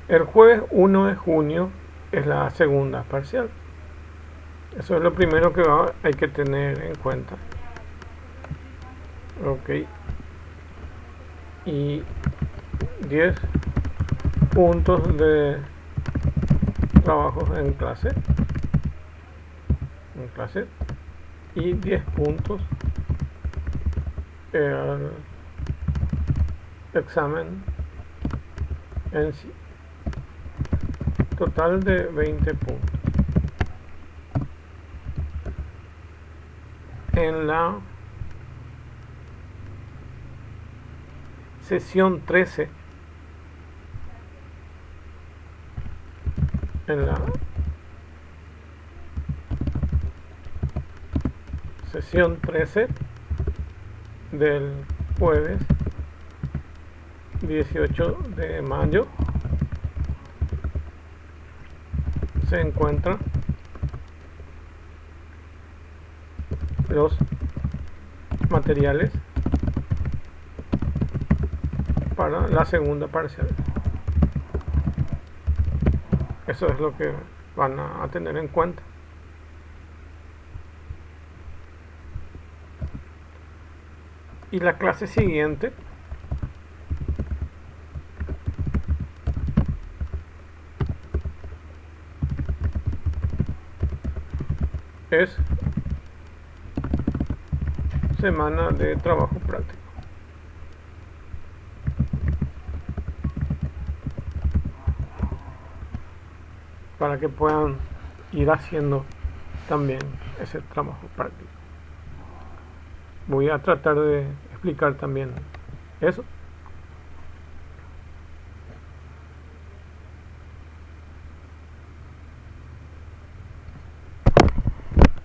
El jueves 1 de junio es la segunda parcial. Eso es lo primero que hay que tener en cuenta. Ok. Y 10 puntos de trabajos en clase. Y 10 puntos el examen en sí. Total de 20 puntos. En la sesión 13, del jueves 18 de mayo se encuentran los materiales para la segunda parcial. Eso es lo que van a tener en cuenta. Y la clase siguiente es semana de trabajo práctico. Para que puedan ir haciendo también ese trabajo práctico. Voy a tratar de explicar también eso.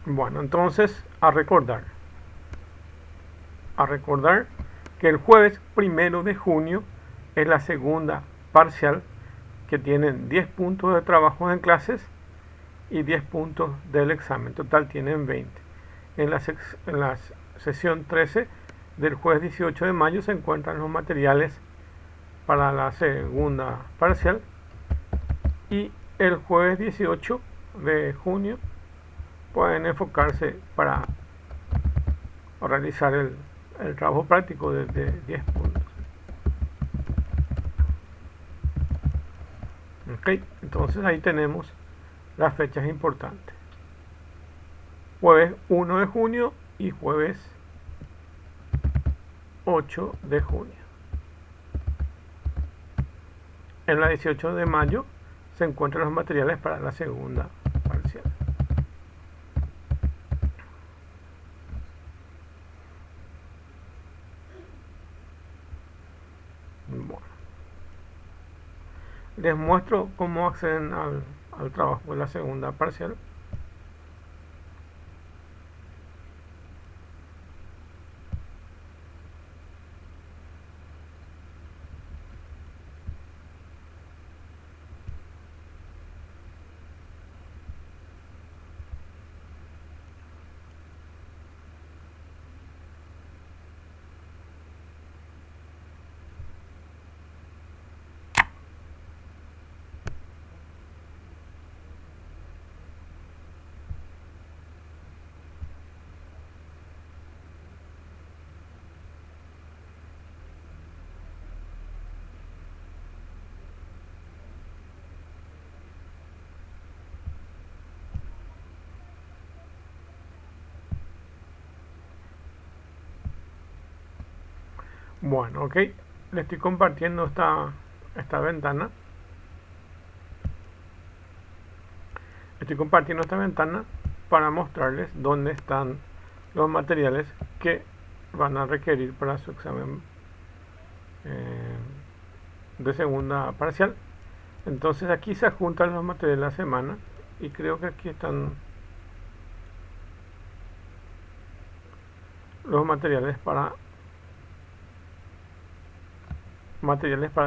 Bueno, entonces a recordar que el jueves 1 de junio es la segunda parcial, que tienen 10 puntos de trabajo en clases y 10 puntos del examen. Total tienen 20. En la sesión 13 del jueves 18 de mayo se encuentran los materiales para la segunda parcial, y el jueves 18 de junio pueden enfocarse para realizar el trabajo práctico de 10 puntos. Ok, entonces ahí tenemos las fechas importantes: jueves 1 de junio y jueves 8 de junio. En la 18 de mayo se encuentran los materiales para la segunda parcial. Bueno, les muestro cómo acceden al trabajo de la segunda parcial. Bueno, ok, le estoy compartiendo esta ventana. Estoy compartiendo esta ventana para mostrarles dónde están los materiales que van a requerir para su examen de segunda parcial. Entonces aquí se juntan los materiales de la semana, y creo que aquí están los materiales para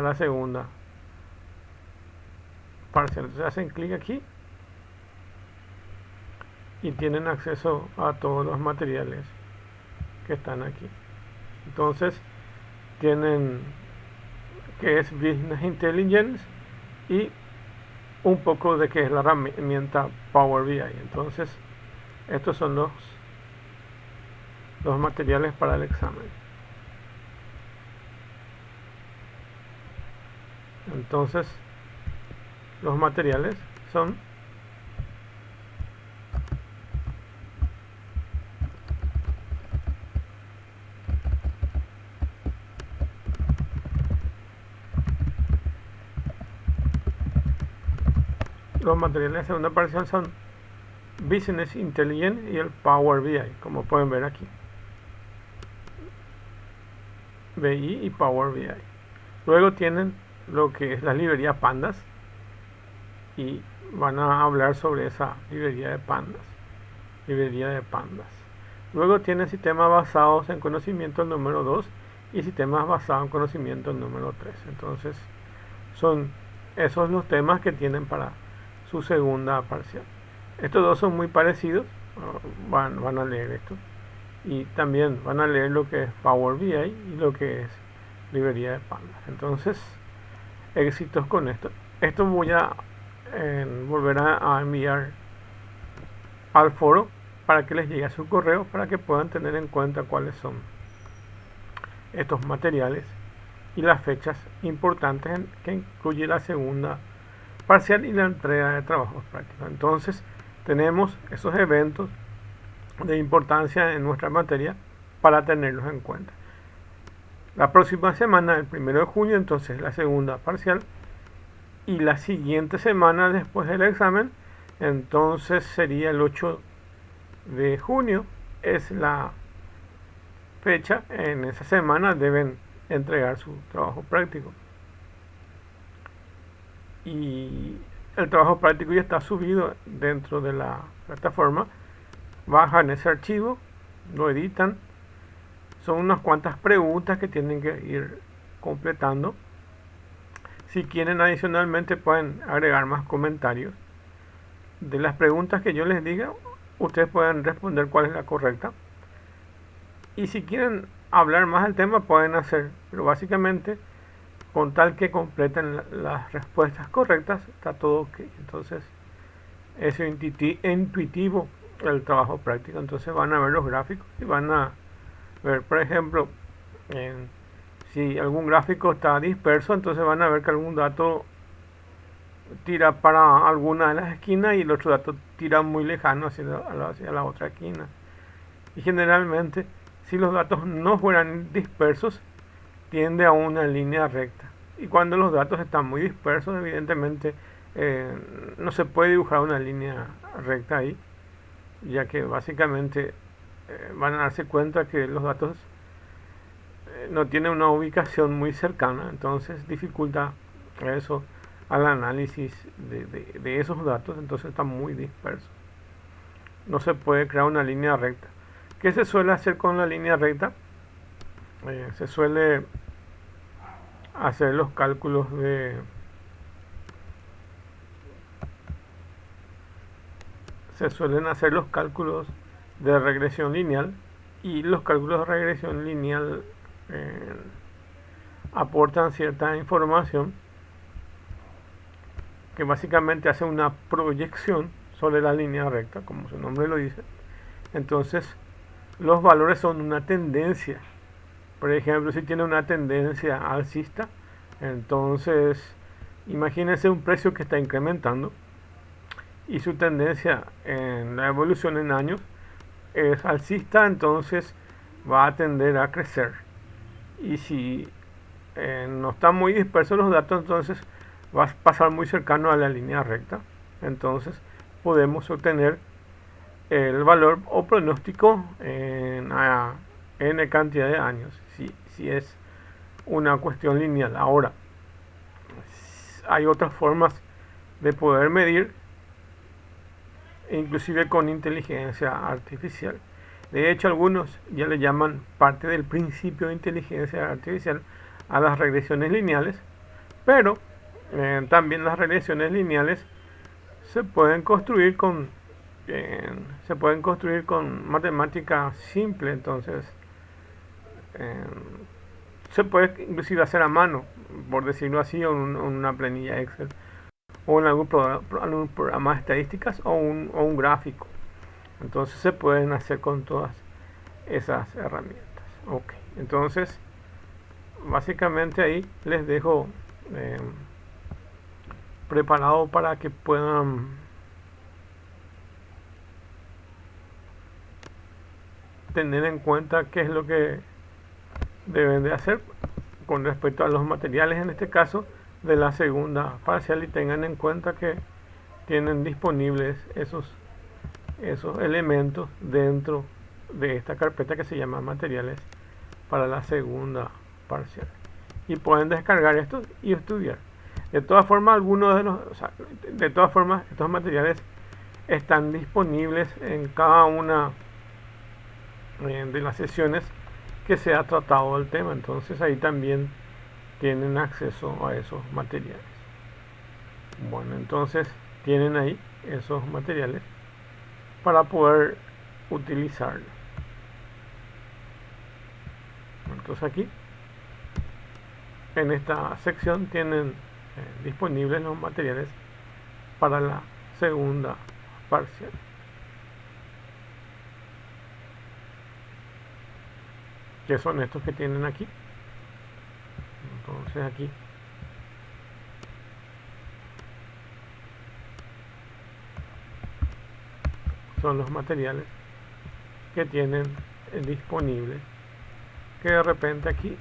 la segunda parcial. Entonces hacen clic aquí y tienen acceso a todos los materiales que están aquí. Entonces tienen que es Business Intelligence, y un poco de qué es la herramienta Power BI. Entonces, estos son los materiales para el examen. Entonces, los materiales son de segunda parcial son Business Intelligence y el Power BI, como pueden ver aquí. BI y Power BI. Luego tienen lo que es la librería Pandas y van a hablar sobre esa librería de Pandas. Luego tienen sistemas basados en conocimiento el número 2 y sistemas basados en conocimiento el número 3. Entonces, son esos los temas que tienen para su segunda parcial. Estos dos son muy parecidos, van a leer esto. Y también van a leer lo que es Power BI y lo que es librería de Pandas. Entonces, éxitos con esto. Esto voy a volver a enviar al foro para que les llegue a su correo, para que puedan tener en cuenta cuáles son estos materiales y las fechas importantes que incluye la segunda parcial y la entrega de trabajos prácticos. Entonces, tenemos esos eventos de importancia en nuestra materia para tenerlos en cuenta. La próxima semana, el 1 de junio, entonces la segunda parcial, y la siguiente semana después del examen, entonces sería el 8 de junio, es la fecha. En esa semana deben entregar su trabajo práctico. Y el trabajo práctico ya está subido dentro de la plataforma. Bajan ese archivo, lo editan. Son unas cuantas preguntas que tienen que ir completando. Si quieren, adicionalmente pueden agregar más comentarios. De las preguntas que yo les diga, ustedes pueden responder cuál es la correcta. Y si quieren hablar más del tema, pueden hacer. Pero básicamente, con tal que completen las respuestas correctas, está todo ok. Entonces, es intuitivo el trabajo práctico. Entonces van a ver los gráficos y van a ver, por ejemplo, si algún gráfico está disperso, entonces van a ver que algún dato tira para alguna de las esquinas y el otro dato tira muy lejano hacia la otra esquina. Y generalmente, si los datos no fueran dispersos, tiende a una línea recta. Y cuando los datos están muy dispersos, evidentemente no se puede dibujar una línea recta ahí, ya que básicamente van a darse cuenta que los datos no tienen una ubicación muy cercana, entonces dificulta eso al análisis de esos datos, entonces está muy disperso. No se puede crear una línea recta. ¿Qué se suele hacer con la línea recta? Se suele hacer los cálculos se suelen hacer los cálculos de regresión lineal, y los cálculos de regresión lineal aportan cierta información que básicamente hace una proyección sobre la línea recta, como su nombre lo dice. Entonces, los valores son una tendencia. Por ejemplo, si tiene una tendencia alcista, entonces imagínense un precio que está incrementando y su tendencia en la evolución en años es alcista, entonces va a tender a crecer. Y si no están muy dispersos los datos, entonces va a pasar muy cercano a la línea recta. Entonces podemos obtener el valor o pronóstico en n cantidad de años, si es una cuestión lineal. Ahora, hay otras formas de poder medir, inclusive con inteligencia artificial. De hecho, algunos ya le llaman parte del principio de inteligencia artificial a las regresiones lineales, pero también las regresiones lineales se pueden construir con matemática simple. Entonces se puede inclusive hacer a mano, por decirlo así, o en una planilla Excel. o en algún programa de estadísticas o un gráfico. Entonces se pueden hacer con todas esas herramientas. Ok, entonces básicamente ahí les dejo preparado para que puedan tener en cuenta qué es lo que deben de hacer con respecto a los materiales, en este caso de la segunda parcial, y tengan en cuenta que tienen disponibles esos elementos dentro de esta carpeta que se llama materiales para la segunda parcial, y pueden descargar esto y estudiar. De todas formas, estos materiales están disponibles en cada una de las sesiones que se ha tratado el tema, entonces ahí también tienen acceso a esos materiales. Bueno, entonces tienen ahí esos materiales para poder utilizarlos. Entonces aquí en esta sección tienen disponibles los materiales para la segunda parcial. Que son estos que tienen aquí. Entonces aquí son los materiales que tienen disponibles, que de repente aquí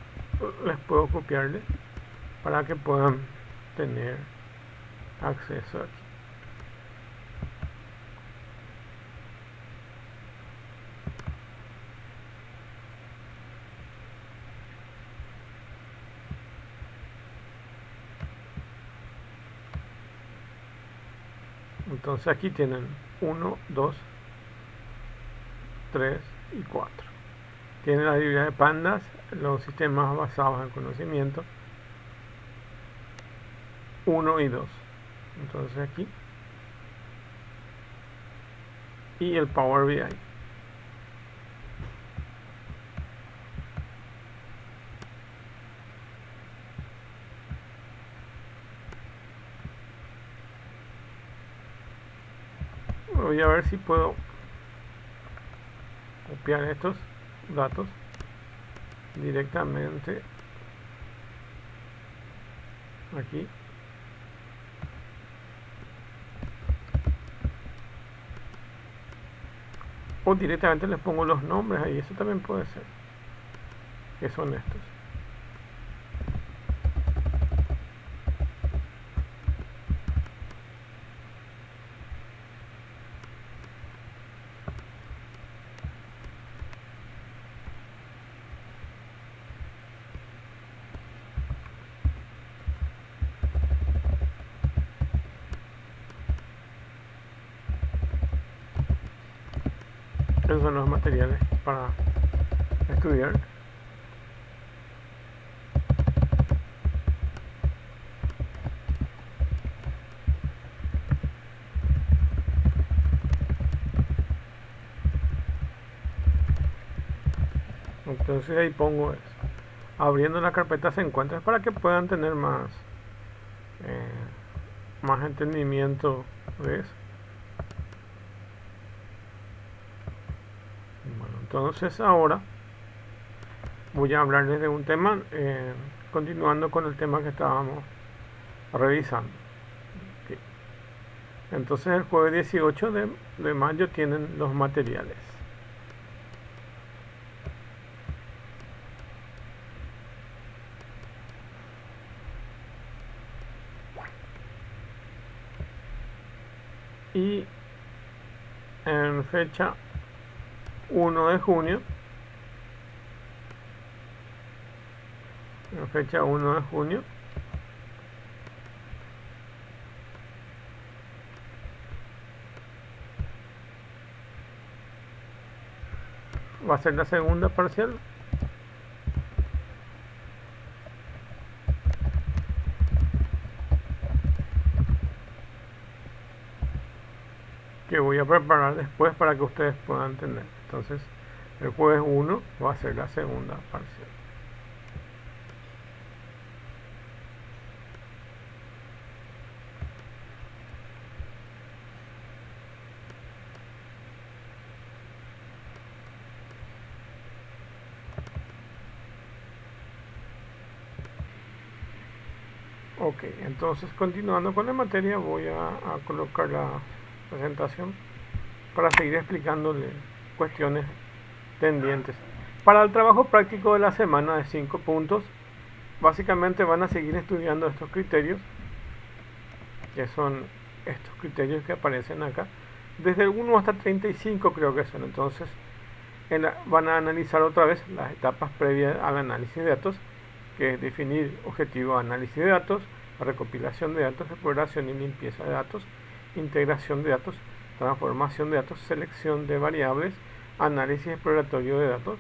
les puedo copiarles para que puedan tener acceso aquí. Entonces aquí tienen 1, 2, 3 y 4. Tienen la librería de pandas, los sistemas basados en conocimiento 1 y 2. Entonces aquí, y el Power BI. Voy a ver si puedo copiar estos datos directamente aquí. O directamente les pongo los nombres ahí, eso también puede ser. Que son estos. Esos son los materiales para estudiar. Entonces ahí pongo eso. Abriendo la carpeta se encuentra para que puedan tener más entendimiento de eso. Bueno, entonces ahora voy a hablarles de un tema, continuando con el tema que estábamos revisando. Okay. Entonces el jueves 18 de mayo tienen los materiales. Y en fecha 1 de junio, va a ser la segunda parcial. Que voy a preparar después para que ustedes puedan entender. Entonces el jueves 1 va a ser la segunda parcial. Ok, entonces continuando con la materia voy a colocar la presentación para seguir explicándole cuestiones pendientes. Para el trabajo práctico de la semana de 5 puntos, básicamente van a seguir estudiando estos criterios, que son estos criterios que aparecen acá, desde el 1 hasta 35 creo que son. Entonces van a analizar otra vez las etapas previas al análisis de datos, que es definir objetivo de análisis de datos, recopilación de datos, exploración y limpieza de datos, integración de datos, transformación de datos, selección de variables, análisis exploratorio de datos,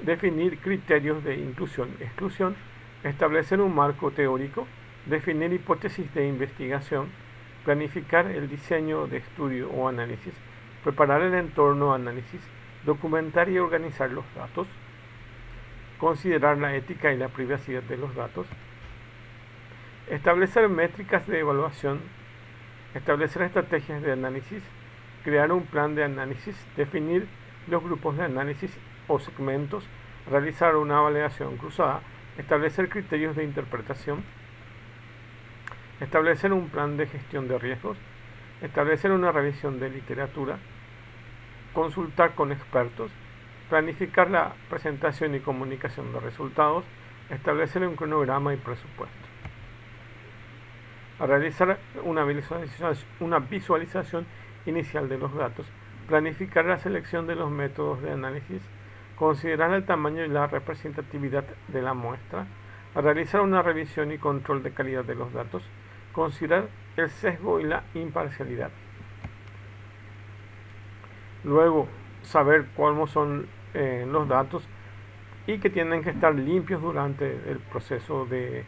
definir criterios de inclusión y exclusión, establecer un marco teórico, definir hipótesis de investigación, planificar el diseño de estudio o análisis, preparar el entorno de análisis, documentar y organizar los datos, considerar la ética y la privacidad de los datos, establecer métricas de evaluación, establecer estrategias de análisis, crear un plan de análisis, definir los grupos de análisis o segmentos, realizar una validación cruzada, establecer criterios de interpretación, establecer un plan de gestión de riesgos, establecer una revisión de literatura, consultar con expertos, planificar la presentación y comunicación de resultados, establecer un cronograma y presupuesto. A realizar una visualización inicial de los datos, planificar la selección de los métodos de análisis, considerar el tamaño y la representatividad de la muestra, a realizar una revisión y control de calidad de los datos, considerar el sesgo y la imparcialidad. Luego, saber cómo son los datos y que tienen que estar limpios durante el proceso de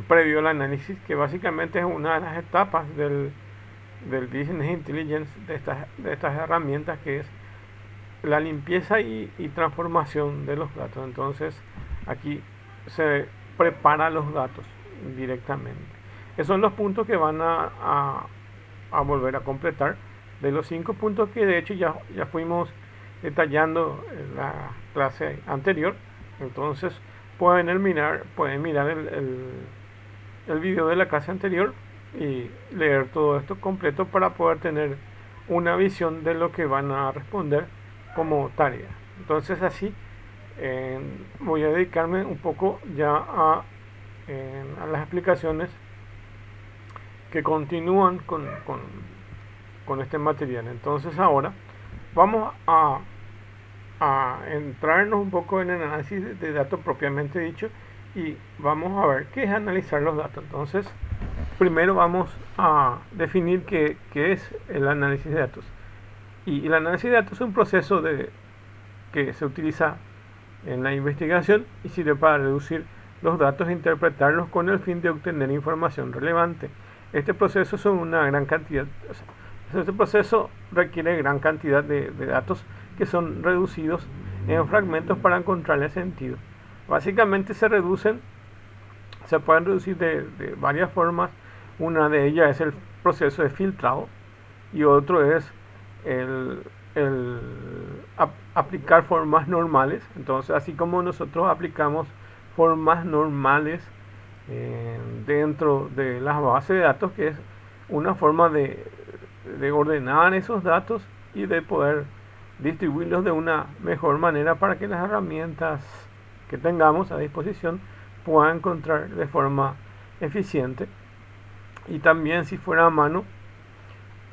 previo al análisis, que básicamente es una de las etapas del Business Intelligence, de estas herramientas, que es la limpieza y transformación de los datos. Entonces aquí se prepara los datos directamente. Esos son los puntos que van a volver a completar, de los 5 puntos que de hecho ya fuimos detallando en la clase anterior. Entonces pueden mirar el video de la clase anterior y leer todo esto completo para poder tener una visión de lo que van a responder como tarea. Entonces así voy a dedicarme un poco ya a las explicaciones que continúan con este material. Entonces ahora vamos a entrarnos un poco en el análisis de datos propiamente dicho, y vamos a ver qué es analizar los datos. Entonces primero vamos a definir qué es el análisis de datos. Y el análisis de datos es un proceso que se utiliza en la investigación y sirve para reducir los datos e interpretarlos con el fin de obtener información relevante. Este proceso este proceso requiere gran cantidad de datos que son reducidos en fragmentos para encontrarle sentido. Básicamente se pueden reducir de varias formas. Una de ellas es el proceso de filtrado y otro es aplicar formas normales. Entonces, así como nosotros aplicamos formas normales dentro de las bases de datos, que es una forma de ordenar esos datos y de poder distribuirlos de una mejor manera para que las herramientas que tengamos a disposición puedan encontrar de forma eficiente. Y también, si fuera a mano,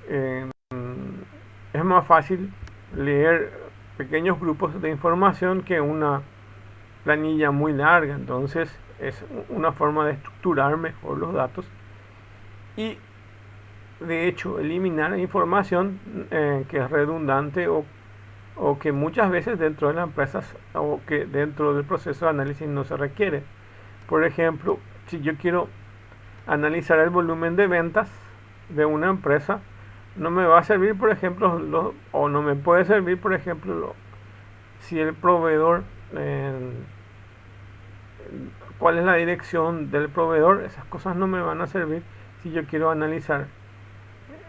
es más fácil leer pequeños grupos de información que una planilla muy larga. Entonces es una forma de estructurar mejor los datos y de hecho eliminar información que es redundante o que muchas veces dentro de las empresas o que dentro del proceso de análisis no se requiere. Por ejemplo, si yo quiero analizar el volumen de ventas de una empresa, no me va a servir, por ejemplo, o no me puede servir, por ejemplo, si el proveedor, cuál es la dirección del proveedor. Esas cosas no me van a servir si yo quiero analizar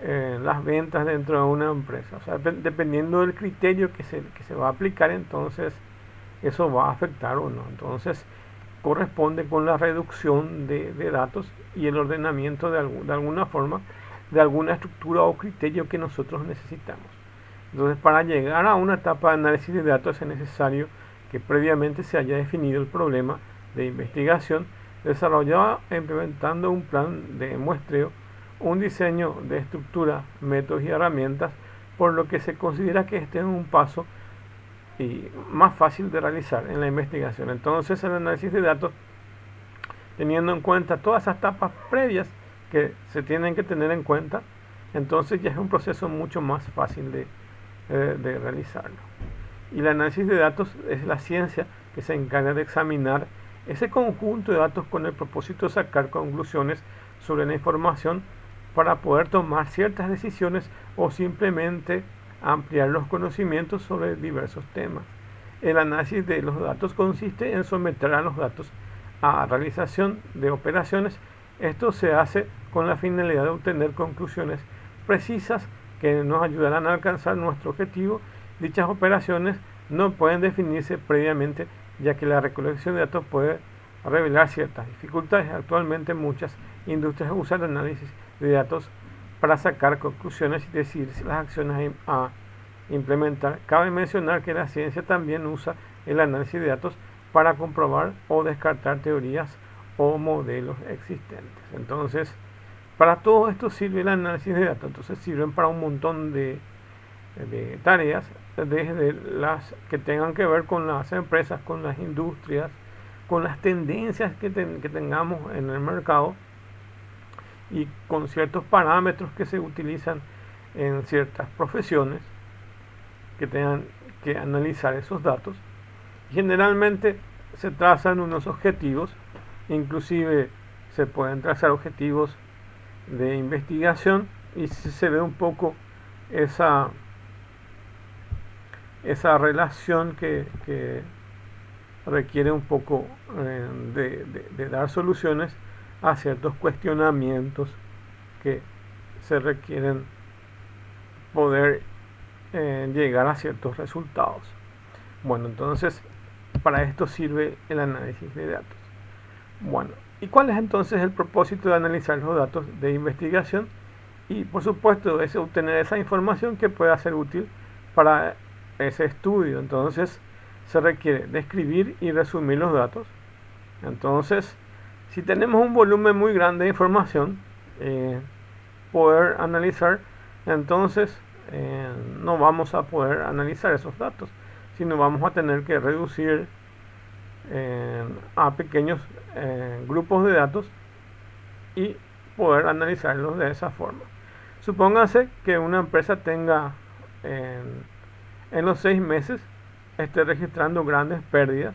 las ventas dentro de una empresa. O sea, dependiendo del criterio que se va a aplicar, entonces eso va a afectar o no. Entonces corresponde con la reducción de datos y el ordenamiento de alguna forma, de alguna estructura o criterio que nosotros necesitamos. Entonces, para llegar a una etapa de análisis de datos es necesario que previamente se haya definido el problema de investigación, desarrollado implementando un plan de muestreo, un diseño de estructura, métodos y herramientas, por lo que se considera que este es un paso y más fácil de realizar en la investigación. Entonces, el análisis de datos, teniendo en cuenta todas esas etapas previas que se tienen que tener en cuenta, entonces ya es un proceso mucho más fácil de realizarlo. Y el análisis de datos es la ciencia que se encarga de examinar ese conjunto de datos con el propósito de sacar conclusiones sobre la información para poder tomar ciertas decisiones o simplemente ampliar los conocimientos sobre diversos temas. El análisis de los datos consiste en someter a los datos a realización de operaciones. Esto se hace con la finalidad de obtener conclusiones precisas que nos ayudarán a alcanzar nuestro objetivo. Dichas operaciones no pueden definirse previamente, ya que la recolección de datos puede revelar ciertas dificultades. Actualmente muchas industrias usan el análisis de datos para sacar conclusiones y decidir si las acciones a implementar. Cabe mencionar que la ciencia también usa el análisis de datos para comprobar o descartar teorías o modelos existentes. Entonces, para todo esto sirve el análisis de datos. Entonces, sirven para un montón de tareas, desde las que tengan que ver con las empresas, con las industrias, con las tendencias que tengamos en el mercado y con ciertos parámetros que se utilizan en ciertas profesiones que tengan que analizar esos datos. Generalmente se trazan unos objetivos, inclusive se pueden trazar objetivos de investigación, y se ve un poco esa relación que requiere un poco de dar soluciones a ciertos cuestionamientos que se requieren poder llegar a ciertos resultados. Bueno, entonces para esto sirve el análisis de datos. Bueno, ¿y cuál es entonces el propósito de analizar los datos de investigación? Y por supuesto es obtener esa información que pueda ser útil para ese estudio. Entonces se requiere describir y resumir los datos. Entonces, si tenemos un volumen muy grande de información, poder analizar, entonces no vamos a poder analizar esos datos, sino vamos a tener que reducir a pequeños grupos de datos y poder analizarlos de esa forma. Supóngase que una empresa tenga en los 6 meses esté registrando grandes pérdidas,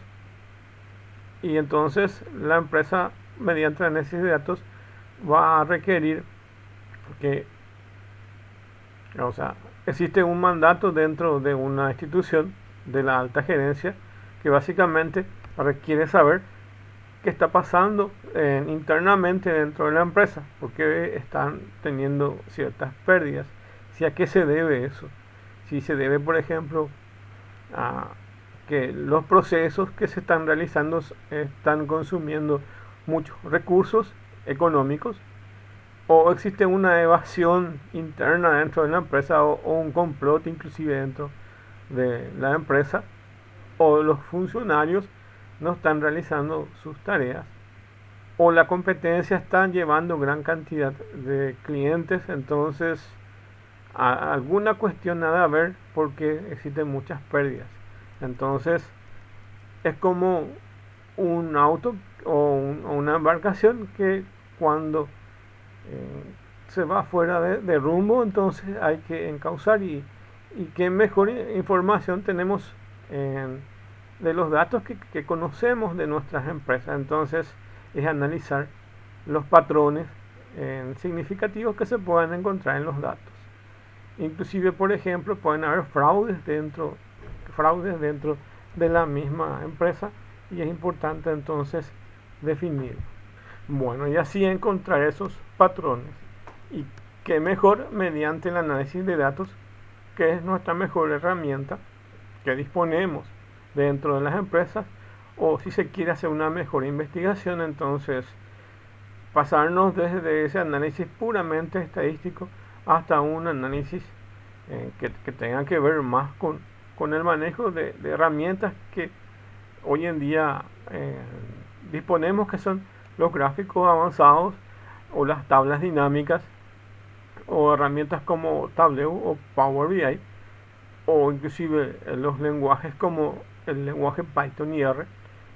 y entonces la empresa, mediante el análisis de datos, va a requerir que, o sea, existe un mandato dentro de una institución de la alta gerencia que básicamente requiere saber qué está pasando internamente dentro de la empresa, porque están teniendo ciertas pérdidas, si a qué se debe eso, si se debe, por ejemplo, a que los procesos que se están realizando están consumiendo muchos recursos económicos, o existe una evasión interna dentro de la empresa, o un complot inclusive dentro de la empresa, o los funcionarios no están realizando sus tareas, o la competencia está llevando gran cantidad de clientes. Entonces alguna cuestión ha de haber, porque existen muchas pérdidas. Entonces es como un auto o una embarcación que cuando se va fuera de rumbo, entonces hay que encauzar, y qué mejor información tenemos de los datos que conocemos de nuestras empresas. Entonces es analizar los patrones significativos que se puedan encontrar en los datos. Inclusive, por ejemplo, pueden haber fraudes dentro de la misma empresa, y es importante entonces definir. Bueno, y así encontrar esos patrones, y qué mejor mediante el análisis de datos, que es nuestra mejor herramienta que disponemos dentro de las empresas, o si se quiere hacer una mejor investigación, entonces pasarnos desde ese análisis puramente estadístico hasta un análisis que tenga que ver más con el manejo de herramientas que hoy en día disponemos, que son los gráficos avanzados o las tablas dinámicas o herramientas como Tableau o Power BI, o inclusive los lenguajes como el lenguaje Python y R,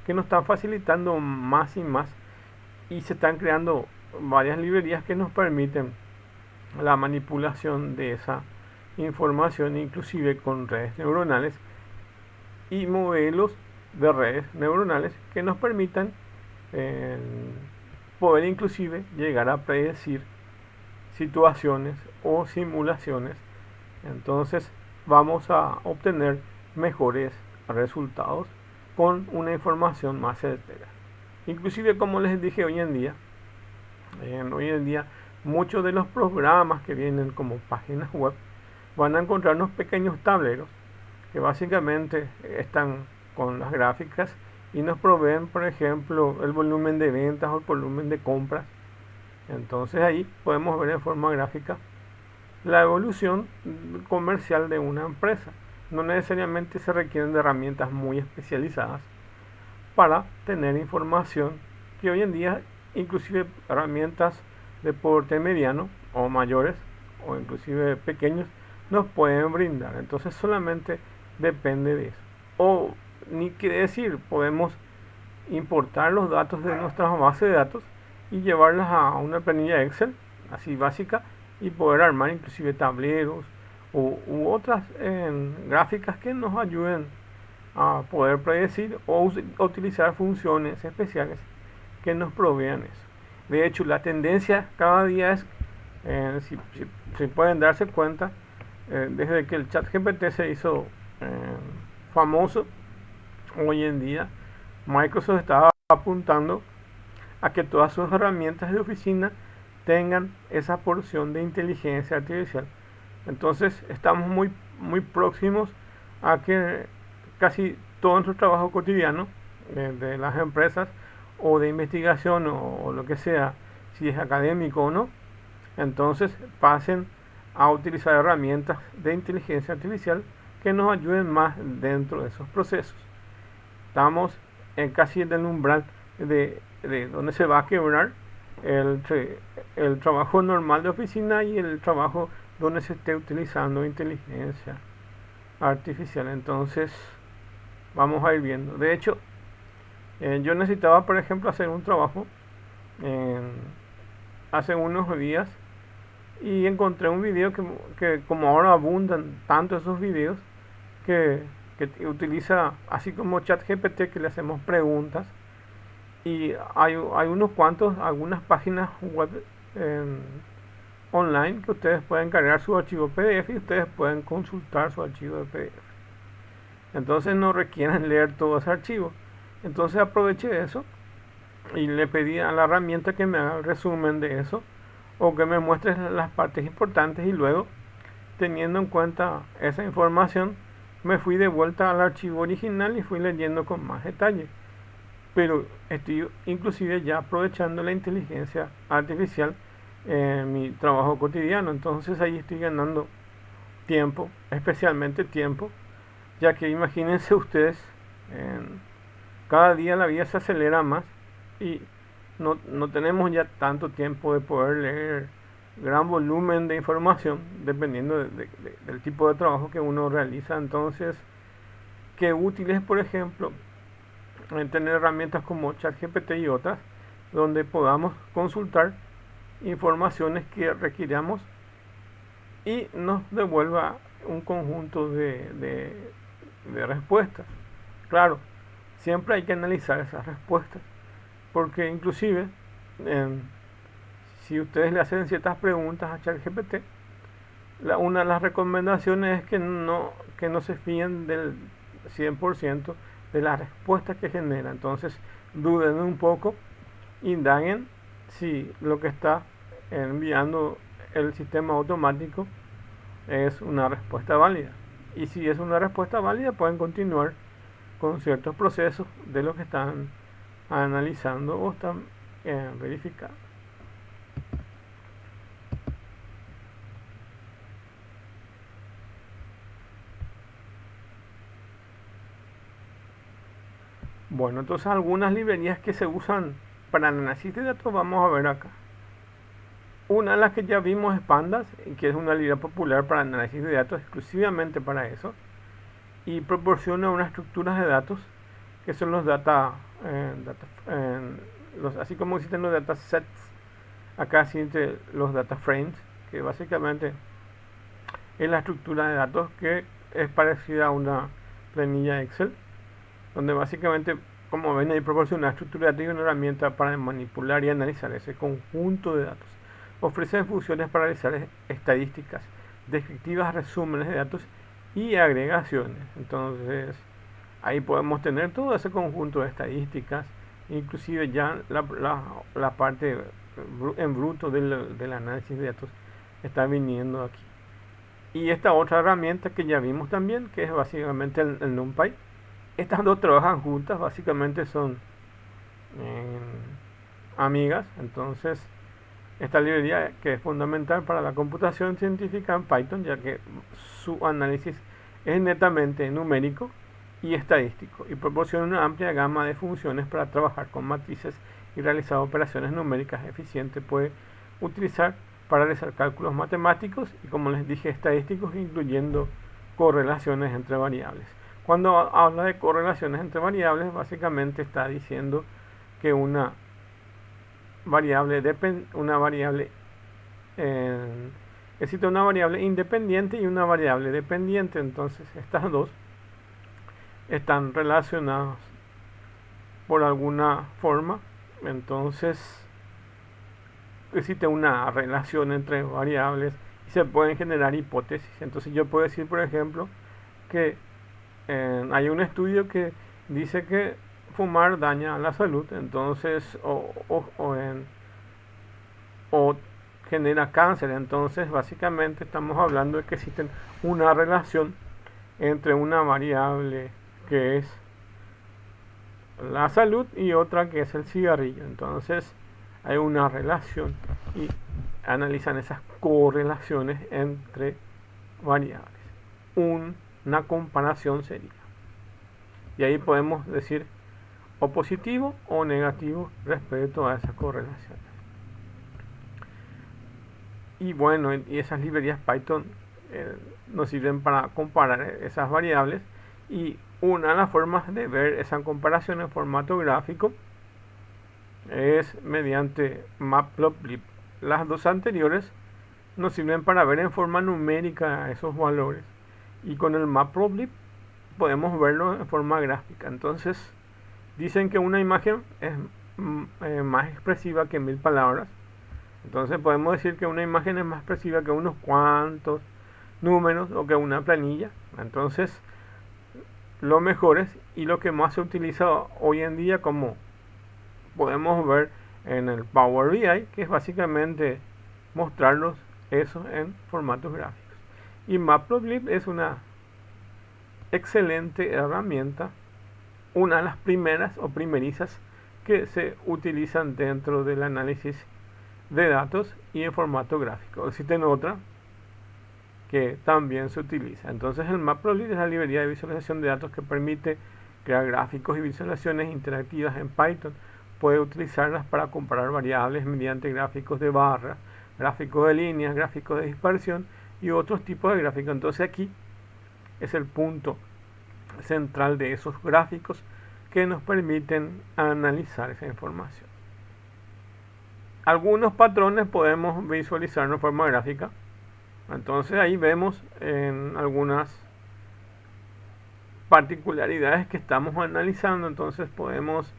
que nos están facilitando más y más, y se están creando varias librerías que nos permiten la manipulación de esa información, inclusive con redes neuronales y modelos de redes neuronales que nos permitan eh, poder inclusive llegar a predecir situaciones o simulaciones. Entonces vamos a obtener mejores resultados con una información más certera. Inclusive, como les dije, hoy en día muchos de los programas que vienen como páginas web van a encontrar unos pequeños tableros que básicamente están con las gráficas y nos proveen, por ejemplo, el volumen de ventas o el volumen de compras. Entonces ahí podemos ver en forma gráfica la evolución comercial de una empresa. No necesariamente se requieren de herramientas muy especializadas para tener información que hoy en día, inclusive herramientas de porte mediano o mayores o inclusive pequeños, nos pueden brindar. Entonces solamente depende de eso. O ni quiere decir, podemos importar los datos de nuestra base de datos y llevarlas a una planilla Excel así básica y poder armar inclusive tableros u otras gráficas que nos ayuden a poder predecir o utilizar funciones especiales que nos provean eso. De hecho, la tendencia cada día es, si pueden darse cuenta, desde que el chat GPT se hizo famoso, hoy en día Microsoft está apuntando a que todas sus herramientas de oficina tengan esa porción de inteligencia artificial. Entonces estamos muy próximos a que casi todo nuestro trabajo cotidiano de las empresas o de investigación o lo que sea, si es académico o no, entonces pasen a utilizar herramientas de inteligencia artificial que nos ayuden más dentro de esos procesos. Estamos casi en el umbral de donde se va a quebrar el trabajo normal de oficina y el trabajo donde se esté utilizando inteligencia artificial. Entonces vamos a ir viendo. De hecho, yo necesitaba, por ejemplo, hacer un trabajo hace unos días y encontré un video que como ahora abundan tanto esos videos, que utiliza, así como ChatGPT, que le hacemos preguntas, y hay unos cuantos, algunas páginas web online que ustedes pueden cargar su archivo PDF y ustedes pueden consultar su archivo de PDF. Entonces no requieren leer todo ese archivo. Entonces aproveché eso y le pedí a la herramienta que me haga el resumen de eso o que me muestre las partes importantes, y luego, teniendo en cuenta esa información, me fui de vuelta al archivo original y fui leyendo con más detalle. Pero estoy inclusive ya aprovechando la inteligencia artificial en mi trabajo cotidiano. Entonces ahí estoy ganando tiempo, especialmente tiempo, ya que imagínense ustedes, cada día la vida se acelera más y no tenemos ya tanto tiempo de poder leer gran volumen de información dependiendo del tipo de trabajo que uno realiza. Entonces, qué útil es, por ejemplo, tener herramientas como ChatGPT y otras donde podamos consultar informaciones que requiramos y nos devuelva un conjunto de respuestas. Claro, siempre hay que analizar esas respuestas, porque inclusive si ustedes le hacen ciertas preguntas a ChatGPT, una de las recomendaciones es que no se fíen del 100% de las respuestas que genera. Entonces duden un poco, indaguen si lo que está enviando el sistema automático es una respuesta válida, y si es una respuesta válida pueden continuar con ciertos procesos de lo que están analizando o están verificando. Bueno, entonces algunas librerías que se usan para análisis de datos vamos a ver acá. Una de las que ya vimos es Pandas, que es una librería popular para análisis de datos exclusivamente para eso, y proporciona unas estructuras de datos que son los así como existen los datasets, acá existen los data frames, que básicamente es la estructura de datos que es parecida a una planilla Excel, donde básicamente, como ven, ahí proporciona una estructura de datos y una herramienta para manipular y analizar ese conjunto de datos. Ofrecen funciones para realizar estadísticas descriptivas, resúmenes de datos y agregaciones. Entonces, ahí podemos tener todo ese conjunto de estadísticas, inclusive ya la parte en bruto del análisis de datos está viniendo aquí. Y esta otra herramienta que ya vimos también, que es básicamente el NumPy. Estas dos trabajan juntas, básicamente son amigas. Entonces, esta librería que es fundamental para la computación científica en Python, ya que su análisis es netamente numérico y estadístico y proporciona una amplia gama de funciones para trabajar con matrices y realizar operaciones numéricas eficientes. Puede utilizar para realizar cálculos matemáticos y, como les dije, estadísticos, incluyendo correlaciones entre variables. Cuando habla de correlaciones entre variables, básicamente está diciendo que una variable existe una variable independiente y una variable dependiente. Entonces estas dos están relacionadas por alguna forma. Entonces existe una relación entre variables y se pueden generar hipótesis. Entonces yo puedo decir, por ejemplo, que hay un estudio que dice que fumar daña a la salud, entonces o genera cáncer. Entonces básicamente estamos hablando de que existe una relación entre una variable que es la salud y otra que es el cigarrillo. Entonces hay una relación y analizan esas correlaciones entre variables. Una comparación sería. Y ahí podemos decir o positivo o negativo respecto a esas correlaciones. Y bueno, y esas librerías Python nos sirven para comparar esas variables, y una de las formas de ver esa comparación en formato gráfico es mediante Matplotlib. Las dos anteriores nos sirven para ver en forma numérica esos valores, y con el Matplotlib podemos verlo en forma gráfica. Entonces dicen que una imagen es más expresiva que 1000 palabras. Entonces podemos decir que una imagen es más expresiva que unos cuantos números o que una planilla. Entonces lo mejor es, y lo que más se utiliza hoy en día, como podemos ver en el Power BI, que es básicamente mostrarnos eso en formatos gráficos. Y Matplotlib es una excelente herramienta, una de las primeras o primerizas que se utilizan dentro del análisis de datos y en formato gráfico. Existen otras que también se utiliza. Entonces el Matplotlib es la librería de visualización de datos que permite crear gráficos y visualizaciones interactivas en Python. Puede utilizarlas para comparar variables mediante gráficos de barras, gráficos de líneas, gráficos de dispersión y otros tipos de gráficos. Entonces aquí es el punto central de esos gráficos que nos permiten analizar esa información. Algunos patrones podemos visualizar de forma gráfica. Entonces ahí vemos en algunas particularidades que estamos analizando. Entonces podemos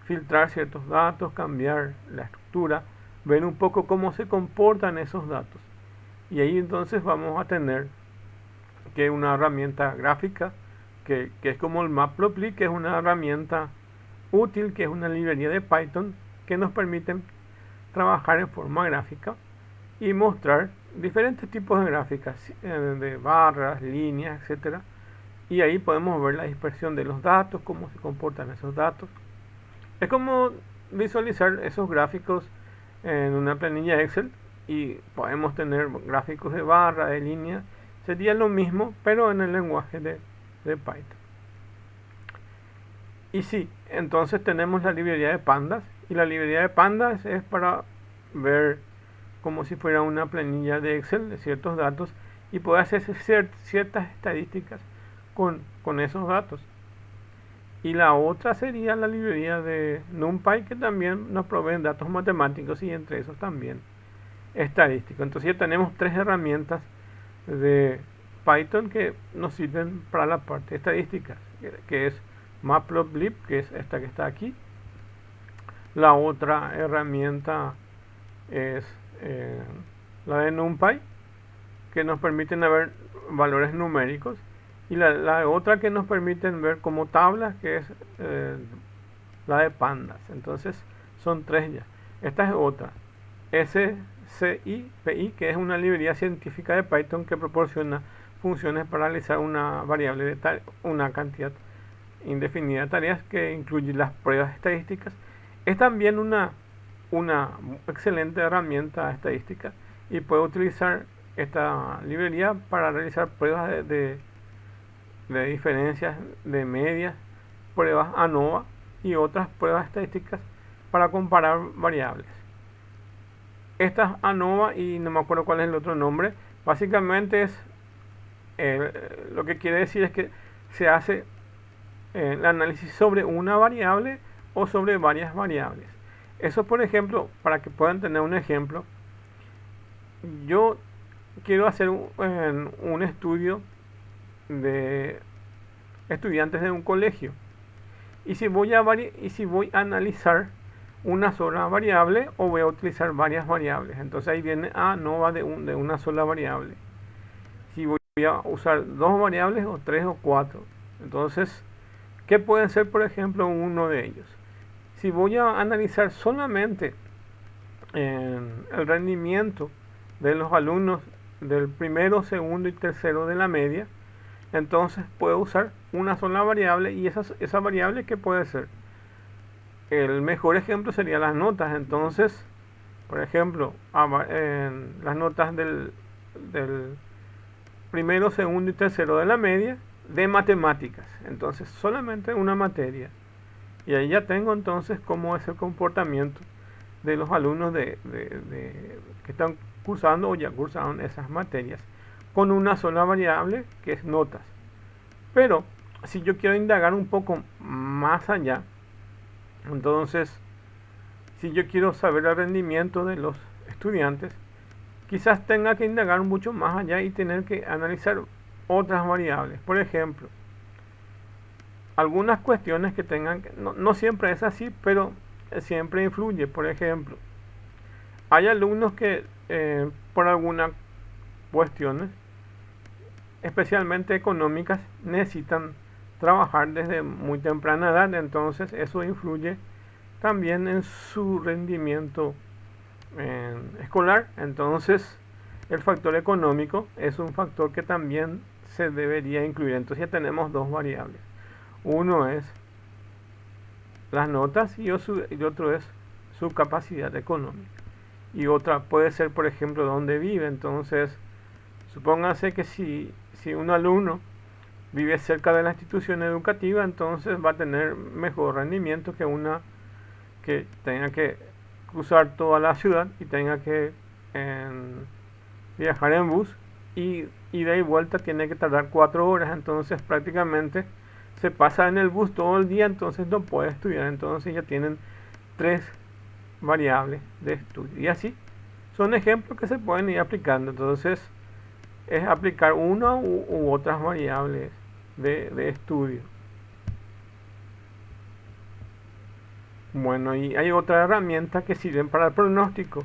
filtrar ciertos datos, cambiar la estructura, ver un poco cómo se comportan esos datos. Y ahí entonces vamos a tener que una herramienta gráfica que es como el Matplotlib, que es una herramienta útil, que es una librería de Python que nos permite trabajar en forma gráfica y mostrar diferentes tipos de gráficas, de barras, líneas, etcétera, y ahí podemos ver la dispersión de los datos, cómo se comportan esos datos. Es como visualizar esos gráficos en una planilla Excel y podemos tener gráficos de barra, de línea. Sería lo mismo, pero en el lenguaje de Python. Y sí, entonces tenemos la librería de pandas, y la librería de pandas es para ver como si fuera una planilla de Excel de ciertos datos y poder hacer ciertas estadísticas con esos datos. Y la otra sería la librería de NumPy, que también nos provee datos matemáticos y entre esos también estadísticos. Entonces ya tenemos tres herramientas de Python que nos sirven para la parte estadística, que es Matplotlib, que es esta que está aquí. La otra herramienta es la de NumPy, que nos permiten ver valores numéricos, y la otra que nos permiten ver como tablas, que es la de pandas. Entonces son tres ya. Esta es otra, SCIPI, que es una librería científica de Python que proporciona funciones para realizar una variable de una cantidad indefinida de tareas, que incluye las pruebas estadísticas. Es también una excelente herramienta estadística y puede utilizar esta librería para realizar pruebas de diferencias, de medias, pruebas ANOVA y otras pruebas estadísticas para comparar variables. Estas ANOVA, y no me acuerdo cuál es el otro nombre, básicamente es lo que quiere decir es que se hace el análisis sobre una variable o sobre varias variables. Eso, por ejemplo, para que puedan tener un ejemplo, yo quiero hacer un estudio de estudiantes de un colegio, y si voy a analizar una sola variable o voy a utilizar varias variables. Entonces ahí viene ANOVA de una sola variable. Si voy a usar dos variables o tres o cuatro. Entonces, ¿qué pueden ser, por ejemplo, uno de ellos? Si voy a analizar solamente el rendimiento de los alumnos del primero, segundo y tercero de la media, entonces puedo usar una sola variable, y esa variable, ¿qué puede ser? El mejor ejemplo sería las notas. Entonces, por ejemplo, las notas del primero, segundo y tercero de la media de matemáticas. Entonces, solamente una materia. Y ahí ya tengo entonces cómo es el comportamiento de los alumnos que están cursando o ya cursaron esas materias, con una sola variable que es notas. Pero si yo quiero indagar un poco más allá, entonces si yo quiero saber el rendimiento de los estudiantes, quizás tenga que indagar mucho más allá y tener que analizar otras variables. Por ejemplo, algunas cuestiones que tengan, no siempre es así, pero siempre influye. Por ejemplo, hay alumnos que por algunas cuestiones, especialmente económicas, necesitan trabajar desde muy temprana edad. Entonces eso influye también en su rendimiento escolar. Entonces el factor económico es un factor que también se debería incluir. Entonces ya tenemos dos variables. Uno es las notas y otro es su capacidad económica. Y otra puede ser, por ejemplo, dónde vive. Entonces, supóngase que si un alumno vive cerca de la institución educativa, entonces va a tener mejor rendimiento que una que tenga que cruzar toda la ciudad y tenga que viajar en bus, y ida y vuelta tiene que tardar 4 horas. Entonces prácticamente se pasa en el bus todo el día, entonces no puede estudiar. Entonces ya tienen 3 variables de estudio, y así son ejemplos que se pueden ir aplicando. Entonces es aplicar una u otras variables de estudio. Bueno, y hay otra herramienta que sirven para el pronóstico.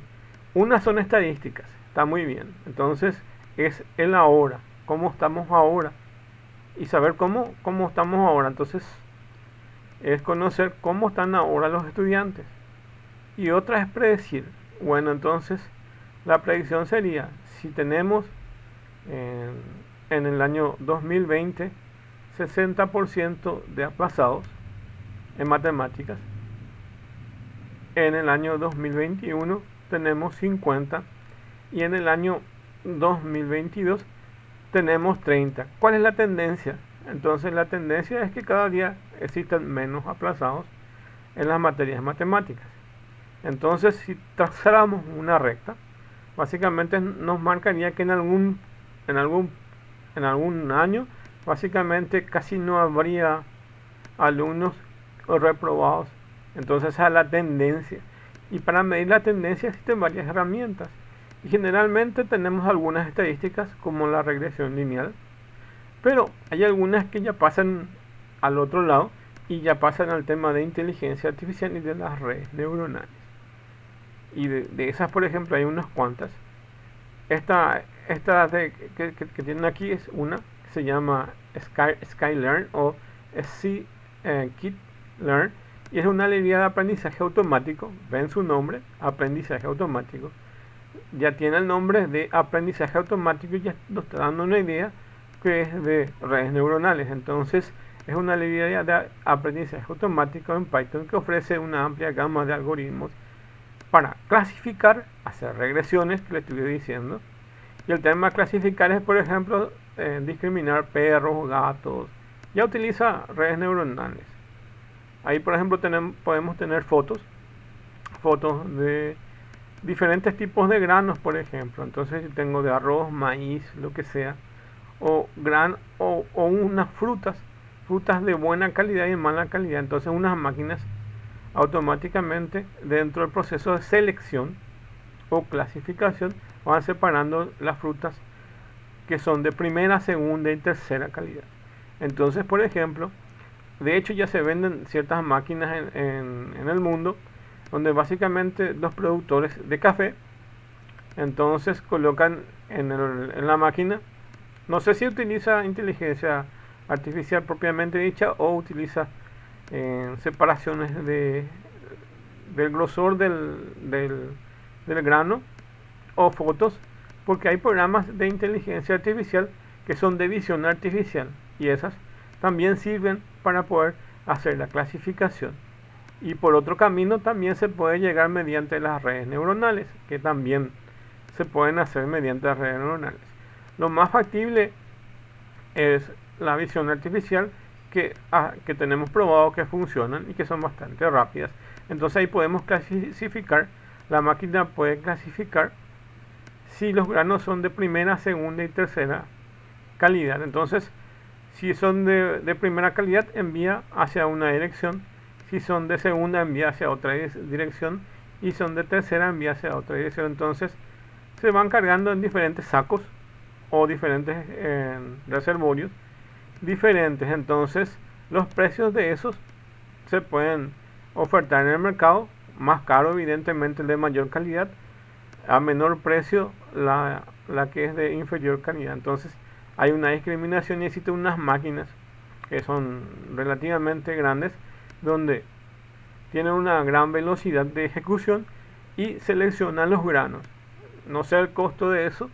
Unas son estadísticas, está muy bien. Entonces es el ahora, cómo estamos ahora, y saber cómo estamos ahora. Entonces es conocer cómo están ahora los estudiantes. Y otra es predecir. Bueno, entonces la predicción sería, si tenemos en el año 2020 60% de aplazados en matemáticas. En el año 2021 tenemos 50 y en el año 2022 tenemos 30. ¿Cuál es la tendencia? Entonces la tendencia es que cada día existen menos aplazados en las materias matemáticas. Entonces, si trazáramos una recta, básicamente nos marcaría que en algún año básicamente casi no habría alumnos reprobados. Entonces esa es la tendencia, y para medir la tendencia existen varias herramientas, y generalmente tenemos algunas estadísticas como la regresión lineal, pero hay algunas que ya pasan al otro lado y ya pasan al tema de inteligencia artificial y de las redes neuronales. Y de esas, por ejemplo, hay unas cuantas. Esta que tienen aquí es una que se llama Skylearn o Scikit-learn, y es una librería de aprendizaje automático. Ven su nombre, aprendizaje automático. Ya tiene el nombre de aprendizaje automático y ya nos está dando una idea que es de redes neuronales. Entonces es una librería de aprendizaje automático en Python que ofrece una amplia gama de algoritmos para clasificar, hacer regresiones, que le estuve diciendo. Y el tema de clasificar es, por ejemplo, discriminar perros, gatos. Ya utiliza redes neuronales. Ahí, por ejemplo, podemos tener fotos de diferentes tipos de granos, por ejemplo. Entonces, si tengo de arroz, maíz, lo que sea, o unas frutas de buena calidad y de mala calidad. Entonces, unas máquinas automáticamente, dentro del proceso de selección o clasificación, van separando las frutas que son de primera, segunda y tercera calidad. Entonces, por ejemplo, de hecho ya se venden ciertas máquinas en el mundo donde básicamente los productores de café entonces colocan en la máquina, no sé si utiliza inteligencia artificial propiamente dicha o utiliza separaciones del grosor del grano o fotos, porque hay programas de inteligencia artificial que son de visión artificial y esas también sirven para poder hacer la clasificación. Y por otro camino también se puede llegar mediante las redes neuronales, que también se pueden hacer mediante las redes neuronales. Lo más factible es la visión artificial, que tenemos probado que funcionan y que son bastante rápidas. Entonces ahí podemos clasificar, la máquina puede clasificar si los granos son de primera, segunda y tercera calidad. Entonces, si son de primera calidad, envía hacia una dirección. Si son de segunda, envía hacia otra dirección. Y son de tercera, envía hacia otra dirección. Entonces, se van cargando en diferentes sacos o diferentes reservorios diferentes. Entonces, los precios de esos se pueden ofertar en el mercado. Más caro, evidentemente, el de mayor calidad. A menor precio, la que es de inferior calidad. Entonces, hay una discriminación y existen unas máquinas que son relativamente grandes, donde tienen una gran velocidad de ejecución y seleccionan los granos. No sé el costo de eso,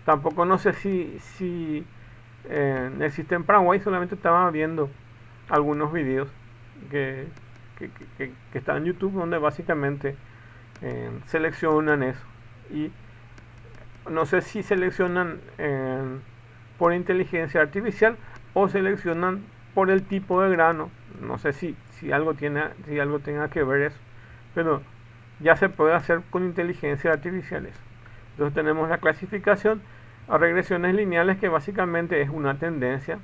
tampoco no sé si existe en Paraguay. Solamente estaba viendo algunos videos que están en YouTube, donde básicamente seleccionan eso, y no sé si seleccionan por inteligencia artificial o seleccionan por el tipo de grano. No sé si algo tenga que ver eso, pero ya se puede hacer con inteligencia artificial eso. Entonces tenemos la clasificación a regresiones lineales, que básicamente es una tendencia.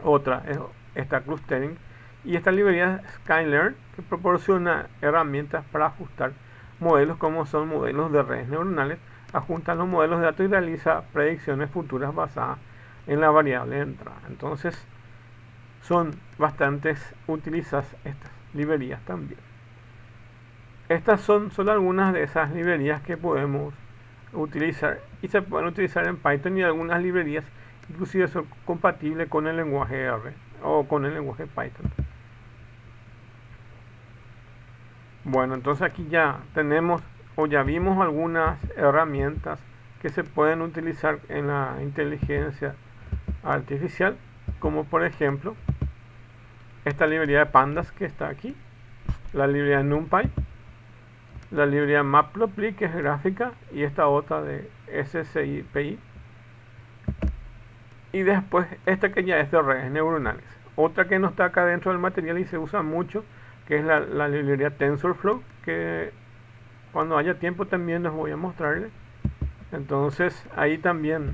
Otra es esta clustering, y esta librería Skylearn, que proporciona herramientas para ajustar modelos como son modelos de redes neuronales, ajustan los modelos de datos y realiza predicciones futuras basadas en la variable de entrada. Entonces son bastantes utilizadas estas librerías también. Estas son solo algunas de esas librerías que podemos utilizar, y se pueden utilizar en Python, y algunas librerías inclusive son compatibles con el lenguaje R o con el lenguaje Python. Bueno, entonces aquí ya tenemos, o ya vimos, algunas herramientas que se pueden utilizar en la inteligencia artificial. como por ejemplo esta librería de pandas que está aquí, la librería NumPy, la librería Matplotlib, que es gráfica, y esta otra de SCPI, y después esta que ya es de redes neuronales. Otra que no está acá dentro del material y se usa mucho, que es la librería TensorFlow, que cuando haya tiempo también les voy a mostrarles. Entonces ahí también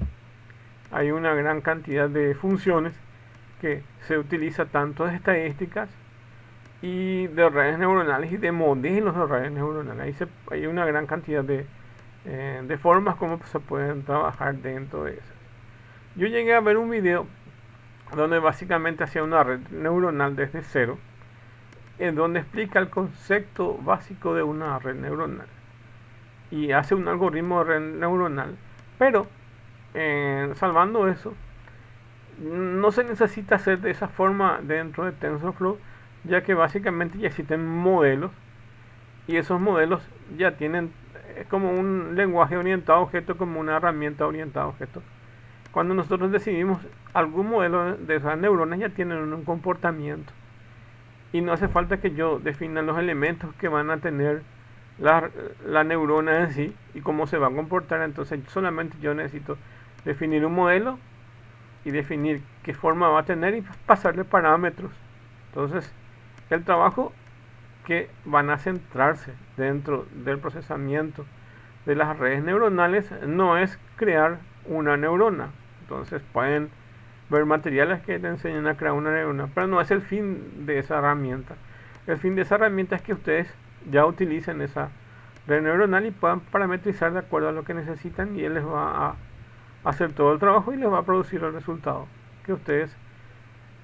hay una gran cantidad de funciones que se utiliza tanto de estadísticas y de redes neuronales y de modelos de redes neuronales. Hay una gran cantidad de formas como se pueden trabajar dentro de eso. Yo llegué a ver un video donde básicamente hacía una red neuronal desde cero, en donde explica el concepto básico de una red neuronal y hace un algoritmo de red neuronal, pero salvando eso, no se necesita hacer de esa forma dentro de TensorFlow, ya que básicamente ya existen modelos y esos modelos ya tienen como un lenguaje orientado a objeto, como una herramienta orientada a objeto. Cuando nosotros decidimos algún modelo de esas neuronas ya tienen un comportamiento y no hace falta que yo defina los elementos que van a tener la neurona en sí y cómo se va a comportar. Entonces solamente yo necesito definir un modelo y definir qué forma va a tener y pasarle parámetros. Entonces el trabajo que van a centrarse dentro del procesamiento de las redes neuronales no es crear una neurona. Entonces pueden ver materiales que te enseñan a crear una neurona, pero no es el fin de esa herramienta. El fin de esa herramienta es que ustedes ya utilicen esa red neuronal y puedan parametrizar de acuerdo a lo que necesitan, y él les va a hacer todo el trabajo y les va a producir el resultado que ustedes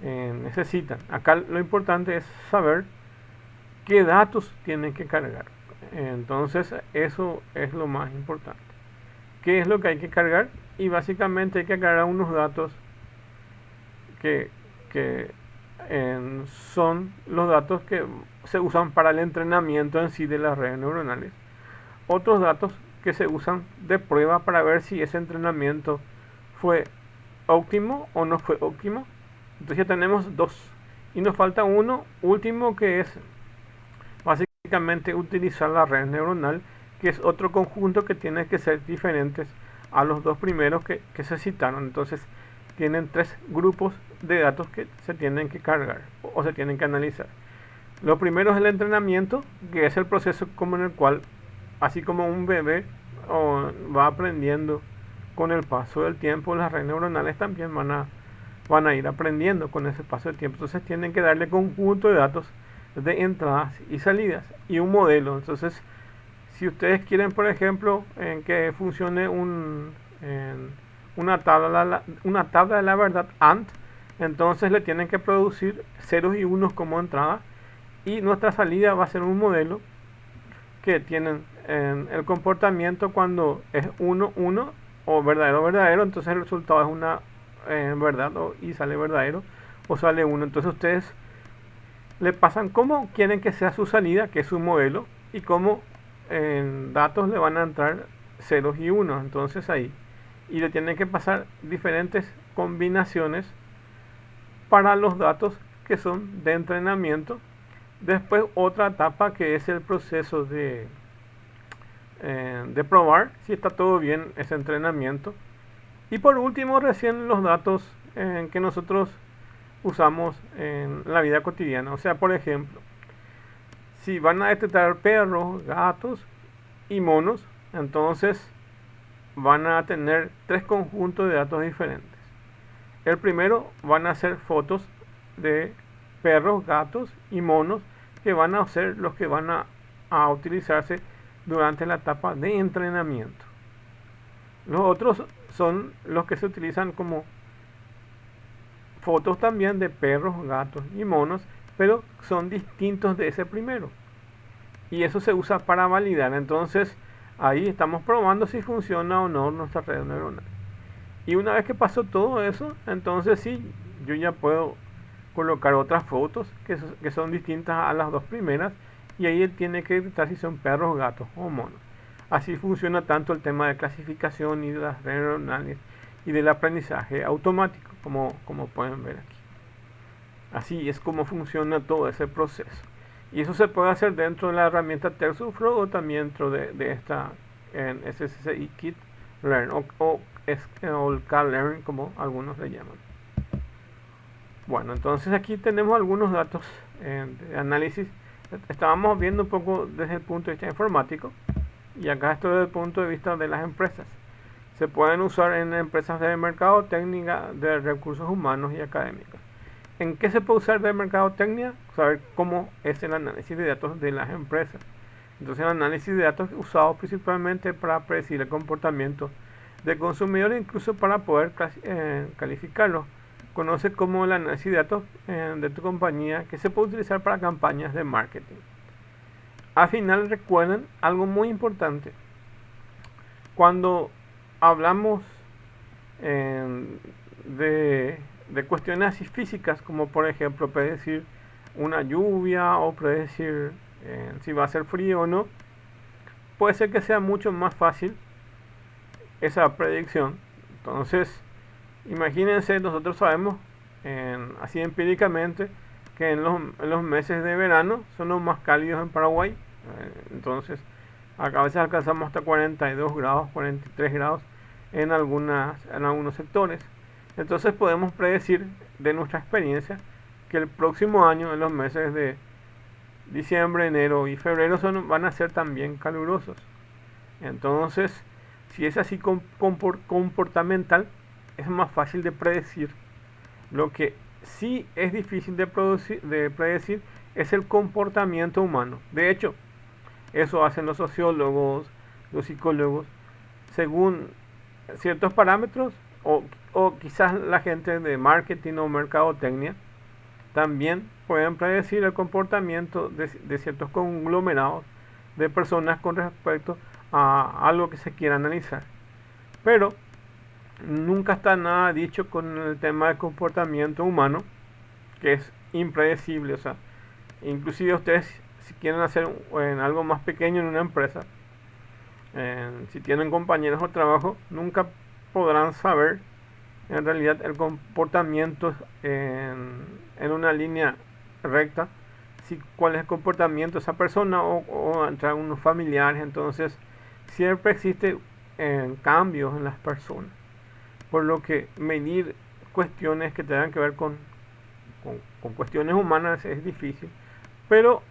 necesitan. Acá lo importante es saber qué datos tienen que cargar. Entonces eso es lo más importante. ¿Qué es lo que hay que cargar? Y básicamente hay que cargar unos datos que son los datos que se usan para el entrenamiento en sí de las redes neuronales. Otros datos que se usan de prueba para ver si ese entrenamiento fue óptimo o no fue óptimo. Entonces ya tenemos dos. Y nos falta uno último, que es básicamente utilizar la red neuronal, que es otro conjunto que tiene que ser diferentes a los dos primeros que se citaron. Entonces tienen tres grupos de datos que se tienen que cargar o se tienen que analizar. Lo primero es el entrenamiento, que es el proceso como en el cual, así como un bebé va aprendiendo con el paso del tiempo, las redes neuronales también van a ir aprendiendo con ese paso del tiempo. Entonces tienen que darle conjunto de datos de entradas y salidas y un modelo. Entonces, si ustedes quieren, por ejemplo, que funcione una tabla de la verdad AND, entonces le tienen que producir ceros y unos como entrada, y nuestra salida va a ser un modelo que tienen el comportamiento cuando es 1, 1 o verdadero, verdadero. Entonces el resultado es una verdad y sale verdadero o sale 1. Entonces ustedes le pasan cómo quieren que sea su salida, que es su modelo, y cómo en datos le van a entrar ceros y unos. Entonces ahí, y le tienen que pasar diferentes combinaciones para los datos que son de entrenamiento. Después otra etapa que es el proceso de probar si está todo bien ese entrenamiento. Y por último recién los datos que nosotros usamos en la vida cotidiana. O sea, por ejemplo, si van a detectar perros, gatos y monos, entonces van a tener tres conjuntos de datos diferentes. El primero van a ser fotos de perros, gatos y monos, que van a ser los que van a utilizarse durante la etapa de entrenamiento. Los otros son los que se utilizan como fotos también de perros, gatos y monos, pero son distintos de ese primero. Y eso se usa para validar. Entonces ahí estamos probando si funciona o no nuestra red neuronal. Y una vez que pasó todo eso, entonces sí, yo ya puedo colocar otras fotos que son distintas a las dos primeras, y ahí él tiene que detectar si son perros, gatos o monos. Así funciona tanto el tema de clasificación y de las redes neuronales y del aprendizaje automático. como pueden ver aquí. Así es como funciona todo ese proceso. Y eso se puede hacer dentro de la herramienta TensorFlow o también dentro de esta en SSI Kit Learn o el K-Learn como algunos le llaman. Bueno, entonces aquí tenemos algunos datos de análisis. Estábamos viendo un poco desde el punto de vista informático y acá esto desde el punto de vista de las empresas. Se pueden usar en empresas de mercadotecnia, de recursos humanos y académicos. ¿En qué se puede usar de mercadotecnia? Saber cómo es el análisis de datos de las empresas. Entonces el análisis de datos es usado principalmente para predecir el comportamiento de consumidores, incluso para poder calificarlos. Conoce como el análisis de datos de tu compañía que se puede utilizar para campañas de marketing. Al final recuerden algo muy importante. Cuando hablamos de cuestiones así físicas, como por ejemplo predecir una lluvia o predecir si va a ser frío o no, puede ser que sea mucho más fácil esa predicción. Entonces, imagínense, nosotros sabemos así empíricamente que en los meses de verano son los más cálidos en Paraguay. Entonces, a veces alcanzamos hasta 42 grados, 43 grados en algunos sectores. Entonces podemos predecir de nuestra experiencia que el próximo año, en los meses de diciembre, enero y febrero, van a ser también calurosos. Entonces, si es así comportamental, es más fácil de predecir. Lo que sí es difícil de predecir es el comportamiento humano. De hecho, eso hacen los sociólogos, los psicólogos, según ciertos parámetros, o quizás la gente de marketing o mercadotecnia también pueden predecir el comportamiento de ciertos conglomerados de personas con respecto a algo que se quiera analizar. Pero nunca está nada dicho con el tema del comportamiento humano, que es impredecible. O sea, inclusive ustedes, si quieren hacer algo más pequeño en una empresa, si tienen compañeros de trabajo, nunca podrán saber en realidad el comportamiento en una línea recta, cuál es el comportamiento de esa persona o entre unos familiares. Entonces siempre existe cambios en las personas, por lo que medir cuestiones que tengan que ver con cuestiones humanas es difícil, pero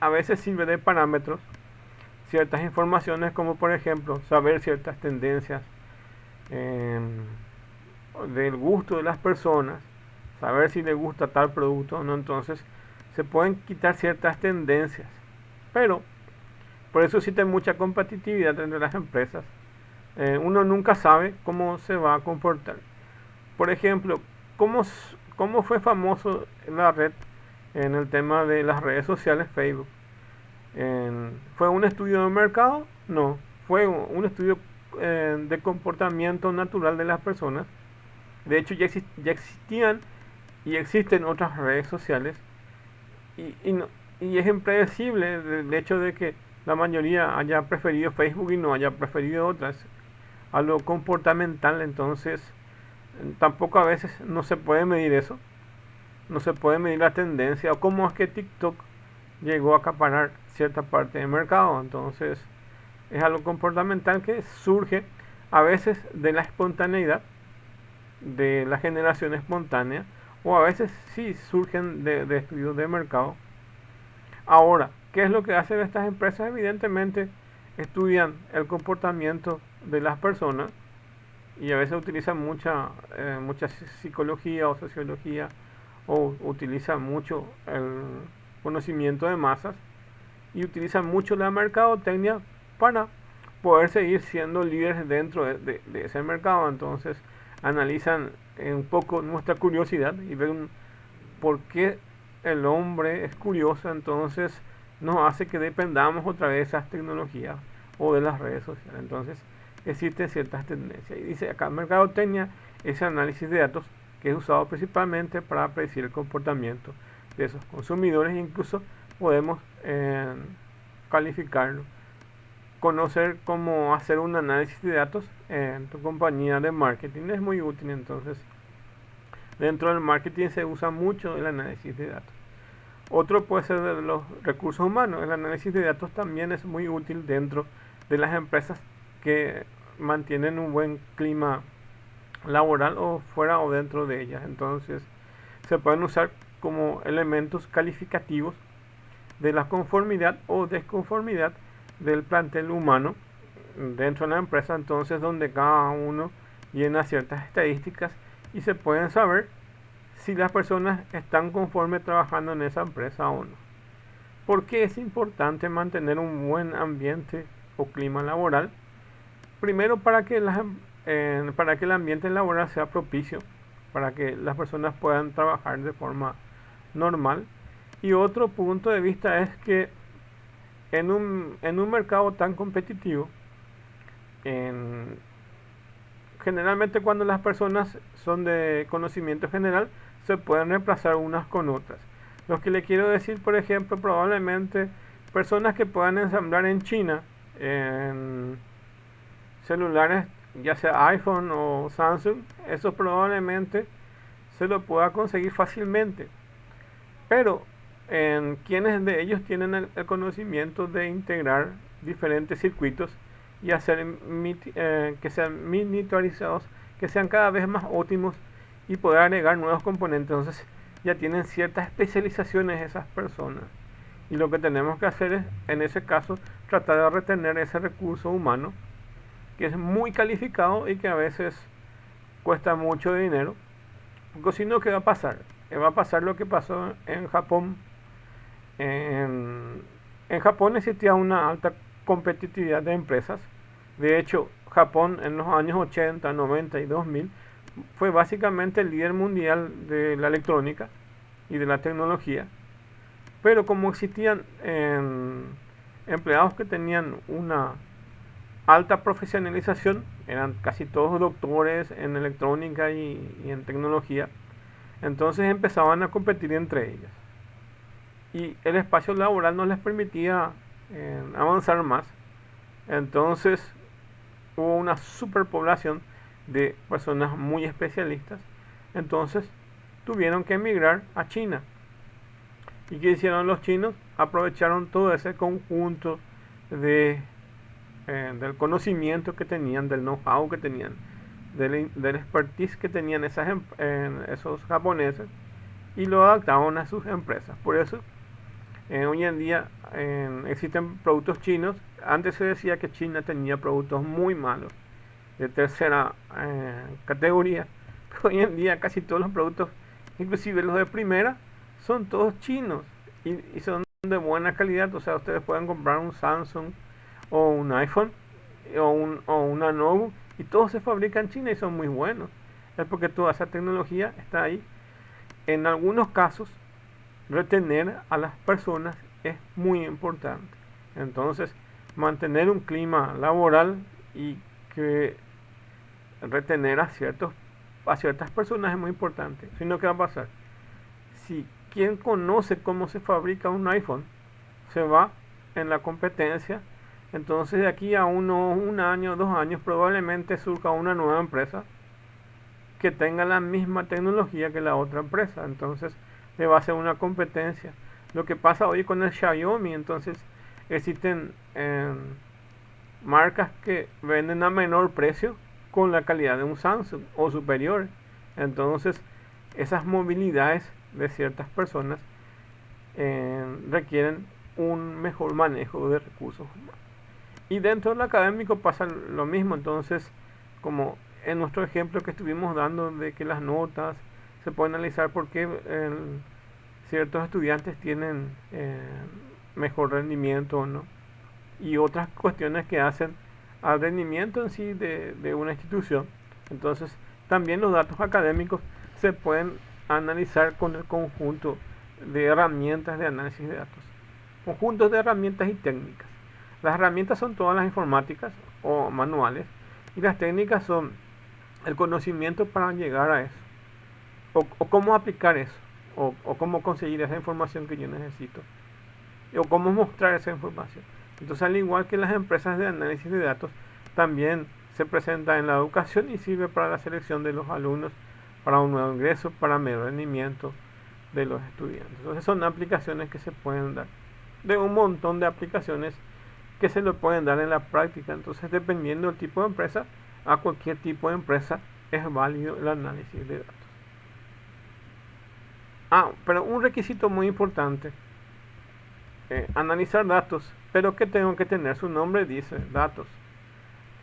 a veces sirve de parámetros ciertas informaciones, como por ejemplo saber ciertas tendencias del gusto de las personas, saber si les gusta tal producto o no. Entonces se pueden quitar ciertas tendencias, pero por eso existe mucha competitividad entre las empresas. Uno nunca sabe cómo se va a comportar. Por ejemplo, ¿cómo fue famoso la red en el tema de las redes sociales, Facebook? ¿Fue un estudio de mercado? No, fue un estudio de comportamiento natural de las personas. De hecho, ya existían y existen otras redes sociales y es impredecible el hecho de que la mayoría haya preferido Facebook y no haya preferido otras. A lo comportamental, entonces tampoco a veces no se puede medir eso, no se puede medir la tendencia o cómo es que TikTok llegó a acaparar cierta parte del mercado. Entonces es algo comportamental que surge a veces de la espontaneidad, de la generación espontánea, o a veces sí surgen de estudios de mercado. Ahora, ¿qué es lo que hacen estas empresas? Evidentemente estudian el comportamiento de las personas y a veces utilizan mucha psicología o sociología, o utilizan mucho el conocimiento de masas y utilizan mucho la mercadotecnia para poder seguir siendo líderes dentro de ese mercado. Entonces analizan un poco nuestra curiosidad y ven por qué el hombre es curioso. Entonces nos hace que dependamos otra vez de esas tecnologías o de las redes sociales. Entonces existen ciertas tendencias. Y dice acá, mercadotecnia es análisis de datos que es usado principalmente para predecir el comportamiento de esos consumidores. Incluso podemos calificarlo, conocer cómo hacer un análisis de datos en tu compañía de marketing es muy útil. Entonces Dentro del marketing se usa mucho el análisis de datos. Otro puede ser de los recursos humanos. El análisis de datos también es muy útil dentro de las empresas que mantienen un buen clima laboral o fuera o dentro de ellas. Entonces se pueden usar como elementos calificativos de la conformidad o desconformidad del plantel humano dentro de la empresa, entonces donde cada uno llena ciertas estadísticas y se pueden saber si las personas están conformes trabajando en esa empresa o no. ¿Por qué es importante mantener un buen ambiente o clima laboral? Primero, para que el ambiente laboral sea propicio, para que las personas puedan trabajar de forma normal. Y otro punto de vista es que en un mercado tan competitivo, generalmente cuando las personas son de conocimiento general, se pueden reemplazar unas con otras. Lo que le quiero decir, por ejemplo, probablemente personas que puedan ensamblar en China en celulares, ya sea iPhone o Samsung, eso probablemente se lo pueda conseguir fácilmente. Pero en quienes de ellos tienen el conocimiento de integrar diferentes circuitos y hacer que sean miniaturizados, que sean cada vez más óptimos y poder agregar nuevos componentes. Entonces ya tienen ciertas especializaciones esas personas. Y lo que tenemos que hacer es, en ese caso, tratar de retener ese recurso humano que es muy calificado y que a veces cuesta mucho dinero. Porque si no, ¿qué va a pasar? Va a pasar lo que pasó en Japón. En Japón existía una alta competitividad de empresas. De hecho, Japón en los años 80, 90 y 2000 fue básicamente el líder mundial de la electrónica y de la tecnología. Pero como existían empleados que tenían una alta profesionalización, eran casi todos doctores en electrónica y en tecnología, entonces empezaban a competir entre ellas. Y el espacio laboral no les permitía avanzar más. Entonces hubo una superpoblación de personas muy especialistas. Entonces tuvieron que emigrar a China. ¿Y qué hicieron los chinos? Aprovecharon todo ese conjunto del conocimiento que tenían, del know-how que tenían, del expertise que tenían esos japoneses y lo adaptaron a sus empresas. Por eso hoy en día existen productos chinos. Antes se decía que China tenía productos muy malos, de tercera categoría. Pero hoy en día casi todos los productos, inclusive los de primera, son todos chinos y son de buena calidad. O sea, ustedes pueden comprar un Samsung o un iPhone o una Novo y todos se fabrican en China y son muy buenos. Es porque toda esa tecnología está ahí. En algunos casos, retener a las personas es muy importante. Entonces, mantener un clima laboral y que retener a ciertas personas es muy importante. Si no, ¿qué va a pasar? Si quien conoce cómo se fabrica un iPhone se va en la competencia, entonces de aquí a un año, 2 años, probablemente surja una nueva empresa que tenga la misma tecnología que la otra empresa. Entonces le va a hacer una competencia. Lo que pasa hoy con el Xiaomi, entonces existen marcas que venden a menor precio con la calidad de un Samsung o superior. Entonces esas movilidades de ciertas personas requieren un mejor manejo de recursos humanos. Y dentro del académico pasa lo mismo. Entonces, como en nuestro ejemplo que estuvimos dando de que las notas se pueden analizar por qué ciertos estudiantes tienen mejor rendimiento o no, y otras cuestiones que hacen al rendimiento en sí de una institución. Entonces también los datos académicos se pueden analizar con el conjunto de herramientas de análisis de datos, conjuntos de herramientas y técnicas. Las herramientas son todas las informáticas o manuales, y las técnicas son el conocimiento para llegar a eso, o cómo aplicar eso, o cómo conseguir esa información que yo necesito, o cómo mostrar esa información. Entonces, al igual que las empresas de análisis de datos, también se presenta en la educación y sirve para la selección de los alumnos para un nuevo ingreso, para mejor rendimiento de los estudiantes. Entonces son aplicaciones que se pueden dar, de un montón de aplicaciones que se lo pueden dar en la práctica. Entonces, dependiendo del tipo de empresa, a cualquier tipo de empresa es válido el análisis de datos. Pero un requisito muy importante, analizar datos, pero que tengo que tener, su nombre dice datos.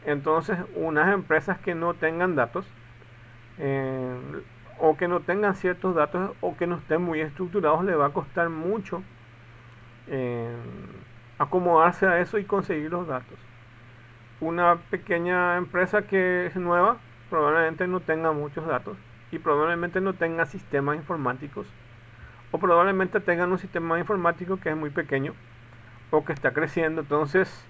Entonces, unas empresas que no tengan datos, eh, o que no tengan ciertos datos, o que no estén muy estructurados, le va a costar mucho eh, acomodarse a eso y conseguir los datos. Una pequeña empresa que es nueva probablemente no tenga muchos datos y probablemente no tenga sistemas informáticos, o probablemente tengan un sistema informático que es muy pequeño o que está creciendo. Entonces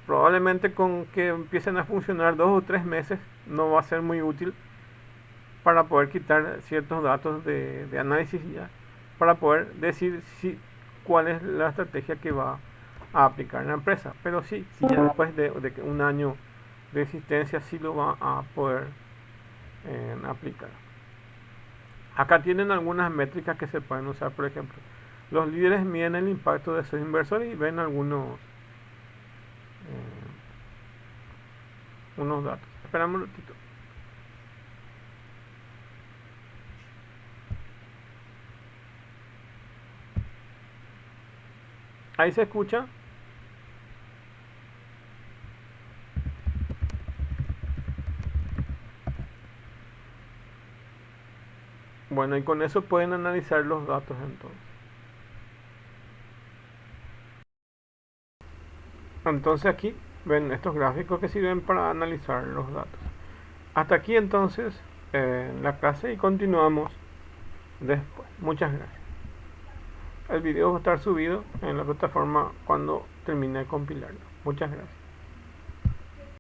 probablemente con que empiecen a funcionar 2 o 3 meses no va a ser muy útil para poder quitar ciertos datos de análisis ya, para poder decir cuál es la estrategia que va a aplicar en la empresa. Pero sí, ya después de un año de existencia sí lo va a poder aplicar. Acá tienen algunas métricas que se pueden usar. Por ejemplo, los líderes miden el impacto de sus inversores y ven unos datos. Esperamos un ratito. Ahí se escucha. Bueno, y con eso pueden analizar los datos entonces. Entonces aquí ven estos gráficos que sirven para analizar los datos. Hasta aquí entonces la clase, y continuamos después. Muchas gracias. El video va a estar subido en la plataforma cuando termine de compilarlo. Muchas gracias.